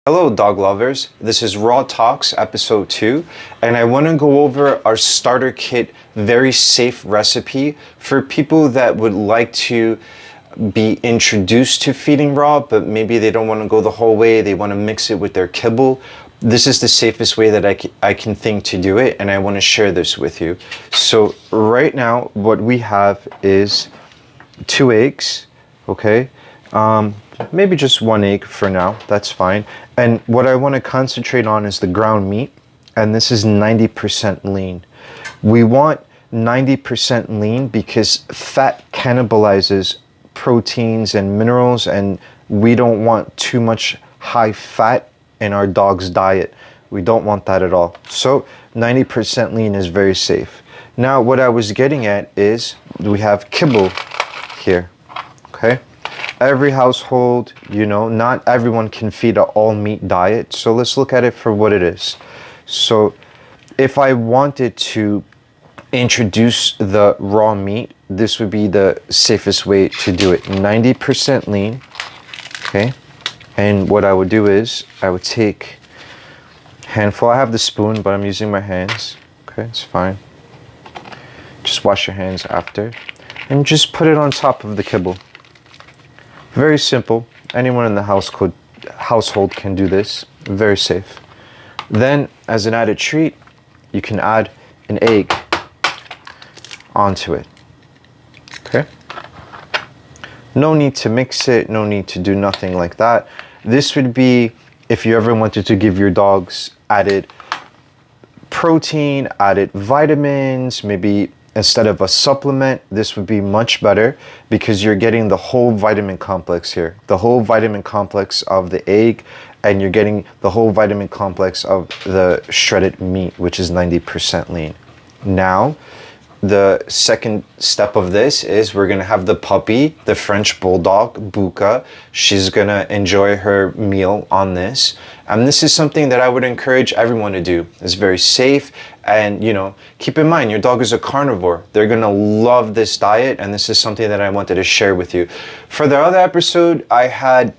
Hello dog lovers, this is Raw Talks episode 2 and I want to go over our starter kit very safe recipe for people that would like to be introduced to feeding raw but maybe they don't want to go the whole way, they want to mix it with their kibble. This is the safest way that I can think to do it and I want to share this with you. So right now what we have is 2 eggs, okay? Maybe just 1 egg for now, that's fine. And what I want to concentrate on is the ground meat, and this is 90% lean. We want 90% lean because fat cannibalizes proteins and minerals, and we don't want too much high fat in our dog's diet. We don't want that at all. So 90% lean is very safe. Now what I was getting at is we have kibble here, okay? Every household, you know, not everyone can feed an all meat diet. So let's look at it for what it is. So if I wanted to introduce the raw meat, this would be the safest way to do it. 90% lean, okay? And what I would do is I would take a handful. I have the spoon, but I'm using my hands. Okay, it's fine. Just wash your hands after. And just put it on top of the kibble. Very simple. Anyone in the household can do this. Very safe. Then, as an added treat, you can add an egg onto it. Okay? No need to mix it. No need to do nothing like that. This would be if you ever wanted to give your dogs added protein, added vitamins, maybe instead of a supplement, this would be much better because you're getting the whole vitamin complex here. The whole vitamin complex of the egg, and you're getting the whole vitamin complex of the shredded meat, which is 90% lean. Now, the second step of this is we're gonna have the puppy, the French Bulldog, Buka. She's gonna enjoy her meal on this. And this is something that I would encourage everyone to do. It's very safe. And, you know, keep in mind, your dog is a carnivore. They're gonna love this diet, and this is something that I wanted to share with you. For the other episode, I had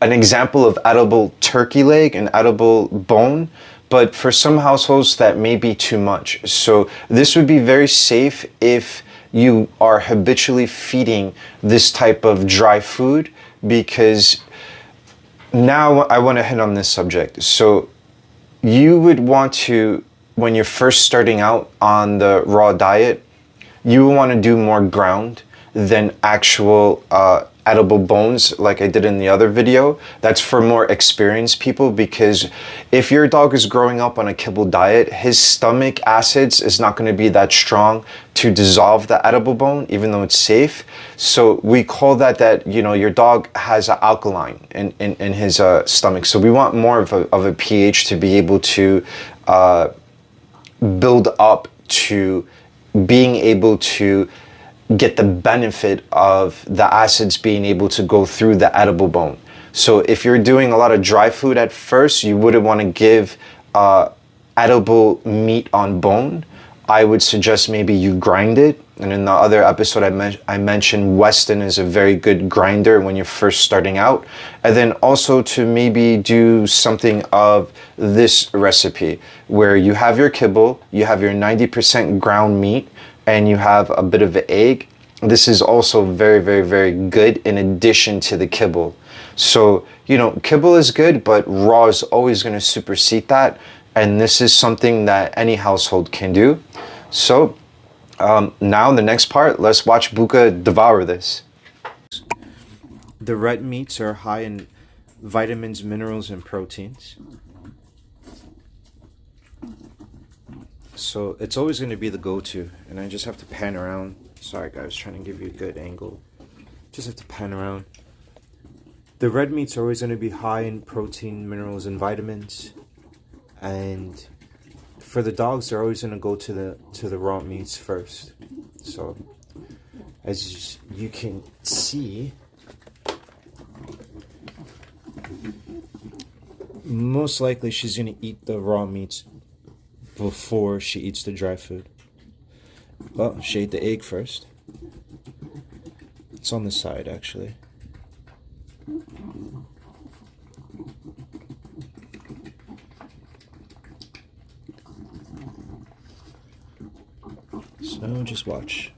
an example of edible turkey leg and edible bone, but for some households that may be too much. So this would be very safe if you are habitually feeding this type of dry food, because now I want to hit on this subject. So you would want to, when you're first starting out on the raw diet, you want to do more ground than actual edible bones like I did in the other video. That's for more experienced people, because if your dog is growing up on a kibble diet, his stomach acids is not going to be that strong to dissolve the edible bone, even though it's safe. So we call that you know, your dog has an alkaline in his stomach. So we want more of a pH to be able to build up to being able to get the benefit of the acids being able to go through the edible bone. So if you're doing a lot of dry food at first, you wouldn't want to give edible meat on bone. I would suggest maybe you grind it. And in the other episode I mentioned Weston is a very good grinder when you're first starting out. And then also to maybe do something of this recipe where you have your kibble, you have your 90% ground meat, and you have a bit of an egg. This is also very, very, very good in addition to the kibble. So, you know, kibble is good, but raw is always going to supersede that. And this is something that any household can do. So now the next part, let's watch Buka devour this. The red meats are high in vitamins, minerals, and proteins. So it's always going to be the go-to, and I just have to pan around. Sorry guys, trying to give you a good angle. Just have to pan around. The red meats are always going to be high in protein, minerals, and vitamins. And for the dogs, they're always going to go to the raw meats first. So as you can see, most likely she's going to eat the raw meats before she eats the dry food. Well, she ate the egg first. It's on the side, actually. So just watch.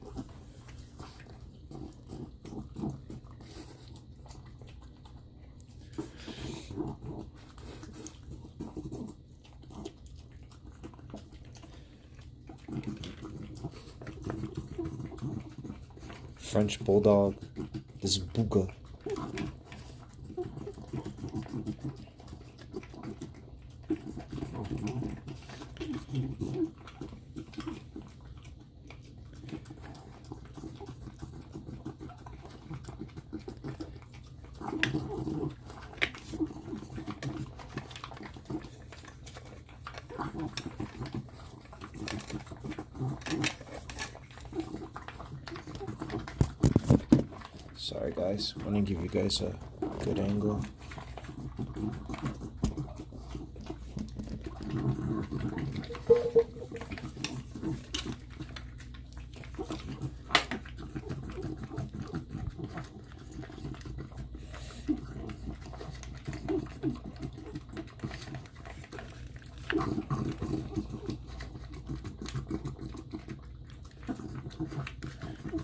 French Bulldog. This is Booga. Sorry guys, I want to give you guys a good angle.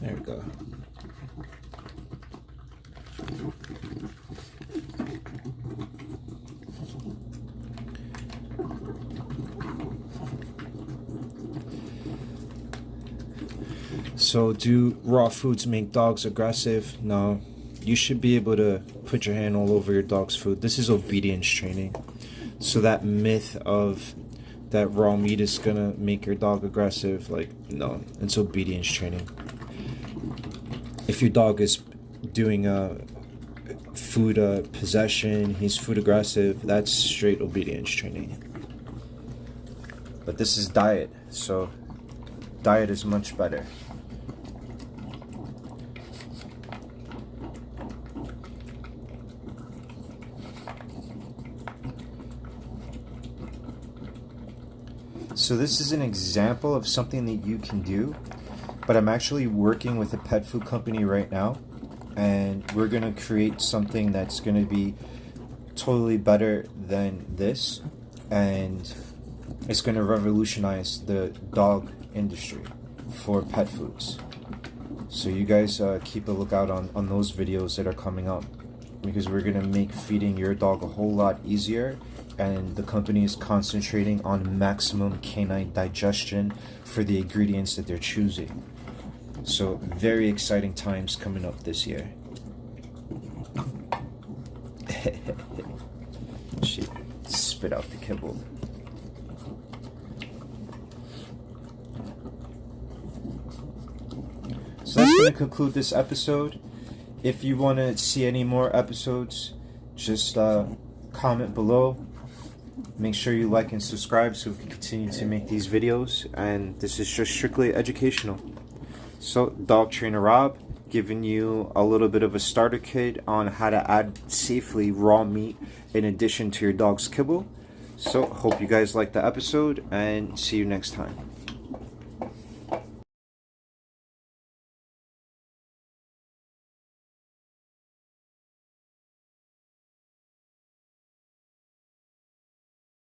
There we go. So, do raw foods make dogs aggressive? No. You should be able to put your hand all over your dog's food. This is obedience training. So that myth of that raw meat is gonna make your dog aggressive, like, no, it's obedience training. If your dog is doing food possession, he's food aggressive, that's straight obedience training. But this is diet, so diet is much better. So this is an example of something that you can do, but I'm actually working with a pet food company right now, and we're gonna create something that's gonna be totally better than this, and it's gonna revolutionize the dog industry for pet foods. So you guys keep a lookout on those videos that are coming up, because we're gonna make feeding your dog a whole lot easier, and the company is concentrating on maximum canine digestion for the ingredients that they're choosing. So very exciting times coming up this year. She spit out the kibble. So that's going to conclude this episode. If you want to see any more episodes, just comment below. Make sure you like and subscribe so we can continue to make these videos. And this is just strictly educational. So, Dog Trainer Rob, giving you a little bit of a starter kit on how to add safely raw meat in addition to your dog's kibble. So, hope you guys liked the episode, and see you next time.